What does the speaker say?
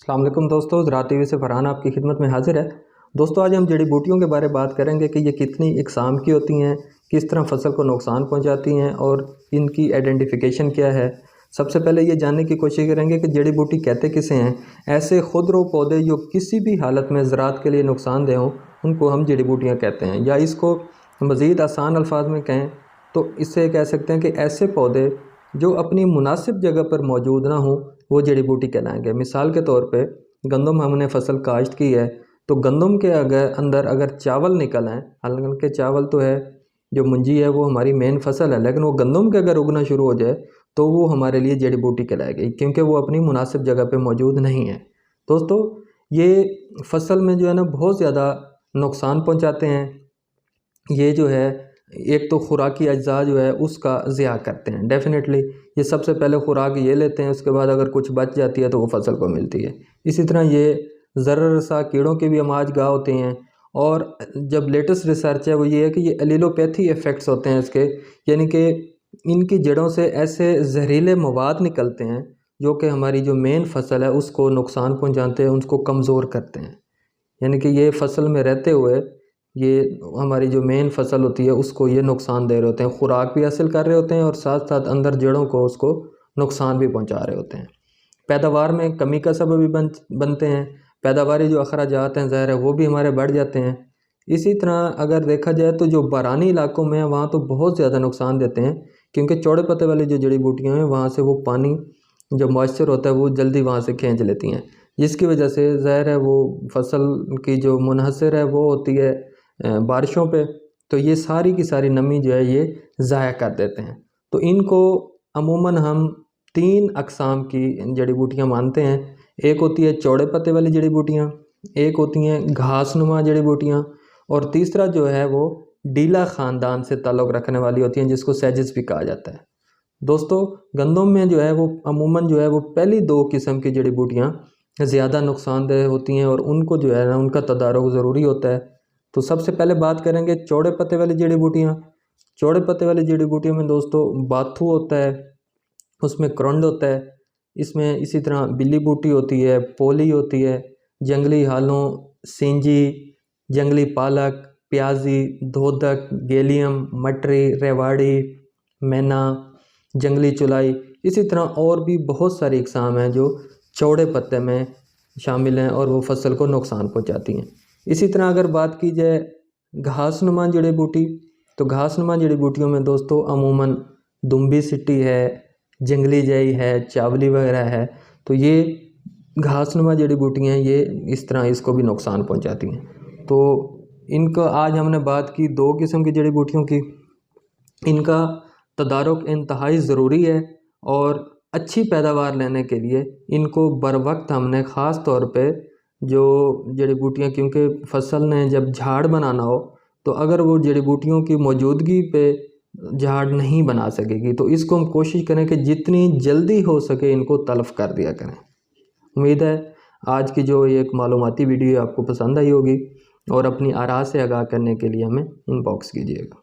अस्सलाम वालेकुम दोस्तों, ज़राअत टीवी से फरहान आपकी खिदमत में हाजिर है। दोस्तों, आज हम जड़ी बूटियों के बारे में बात करेंगे कि ये कितनी इकसाम की होती हैं, किस तरह फसल को नुकसान पहुंचाती हैं और इनकी आइडेंटिफिकेशन क्या है। सबसे पहले ये जानने की कोशिश करेंगे कि जड़ी बूटी कहते किसे हैं। ऐसे खुदरो पौधे जो किसी भी हालत में ज़राअत के लिए नुकसानदेह हों, उनको हम जड़ी बूटियाँ कहते हैं। या इसको मज़ीद आसान अल्फाज में कहें तो इससे कह सकते हैं कि ऐसे पौधे जो अपनी मुनासिब जगह पर मौजूद ना हों, वो जड़ी बूटी कहलाएंगे। मिसाल के तौर पे गंदम हमने फसल काश्त की है, तो गंदम के अंदर अगर चावल निकल आएँ, हालांकि चावल तो है जो मुंजी है वो हमारी मेन फसल है, लेकिन वो गंदम के अगर उगना शुरू हो जाए तो वो हमारे लिए जड़ी बूटी कहलाएगी, क्योंकि वो अपनी मुनासिब जगह पे मौजूद नहीं है। दोस्तों, ये फसल में जो है ना बहुत ज़्यादा नुकसान पहुँचाते हैं। ये जो है एक तो खुराकी अज्जा जो है उसका ज़िया करते हैं। डेफिनेटली ये सबसे पहले खुराक ये लेते हैं, उसके बाद अगर कुछ बच जाती है तो वो फसल को मिलती है। इसी तरह ये ज़र्रसा कीड़ों के भी अमाज गाह होते हैं। और जब लेटेस्ट रिसर्च है वो ये है कि ये एलिलोपैथी इफ़ेक्ट्स होते हैं इसके, यानी कि इनकी जड़ों से ऐसे जहरीले मवाद निकलते हैं जो कि हमारी जो मेन फसल है उसको नुकसान पहुँचाते हैं, उसको कमज़ोर करते हैं। यानी कि ये फसल में रहते हुए ये हमारी जो मेन फसल होती है उसको ये नुकसान दे रहे होते हैं, खुराक भी हासिल कर रहे होते हैं और साथ साथ अंदर जड़ों को उसको नुकसान भी पहुंचा रहे होते हैं। पैदावार में कमी का सबब भी बनते हैं। पैदावारी जो अखराजात हैं ज़ाहिर है वो भी हमारे बढ़ जाते हैं। इसी तरह अगर देखा जाए तो जो बारानी इलाकों में है वहाँ तो बहुत ज़्यादा नुकसान देते हैं, क्योंकि चौड़े पत्ते वाली जो जड़ी बूटियाँ हैं वहाँ से वो पानी जो मॉइस्चर होता है वो जल्दी वहाँ से खींच लेती हैं, जिसकी वजह से ज़ाहिर है वो फसल की जो मुनहसर है वो होती है बारिशों पे, तो ये सारी की सारी नमी जो है ये ज़ाया कर देते हैं। तो इनको अमूमन हम 3 अक़साम की जड़ी बूटियाँ मानते हैं। एक होती है चौड़े पत्ते वाली जड़ी बूटियाँ, एक होती हैं घासनुमा जड़ी बूटियाँ, और तीसरा जो है वो डीला ख़ानदान से ताल्लुक़ रखने वाली होती हैं, जिसको सेजिस भी कहा जाता है। दोस्तों, गंदम में जो है वो अमूमन जो है वो पहली 2 किस्म की जड़ी बूटियाँ ज़्यादा नुकसानदेह होती हैं और उनको जो है ना उनका तदारुक ज़रूरी होता है। तो सबसे पहले बात करेंगे चौड़े पत्ते वाली जड़ी बूटियाँ। चौड़े पत्ते वाली जड़ी बूटियों में दोस्तों बाथू होता है, उसमें करंड होता है, इसमें इसी तरह बिल्ली बूटी होती है, पोली होती है, जंगली हालों, सिंजी, जंगली पालक, प्याजी, धोदक, गेलियम, मटरी, रेवाड़ी, मैना, जंगली चुलाई। इसी तरह और भी बहुत सारी इकसाम हैं जो चौड़े पत्ते में शामिल हैं और वो फसल को नुकसान पहुंचाती हैं। इसी तरह अगर बात की जाए घासनुमा जड़ी बूटी, तो घासनुमा जड़ी बूटियों में दोस्तों अमूमन दुम्बी सिट्टी है, जंगली जई है, चावली वगैरह है। तो ये घासनुमा जड़ी बूटियाँ ये इस तरह इसको भी नुकसान पहुंचाती हैं। तो इनको आज हमने बात की 2 किस्म की जड़ी बूटियों की। इनका तदारुक इंतहाई ज़रूरी है और अच्छी पैदावार लेने के लिए इनको बर वक्त हमने ख़ास तौर पे जो जड़ी बूटियाँ, क्योंकि फसल ने जब झाड़ बनाना हो तो अगर वो जड़ी बूटियों की मौजूदगी पे झाड़ नहीं बना सकेगी, तो इसको हम कोशिश करें कि जितनी जल्दी हो सके इनको तलफ़ कर दिया करें। उम्मीद है आज की जो एक मालूमाती वीडियो आपको पसंद आई होगी और अपनी आरा से आगाह करने के लिए हमें इनबॉक्स कीजिएगा।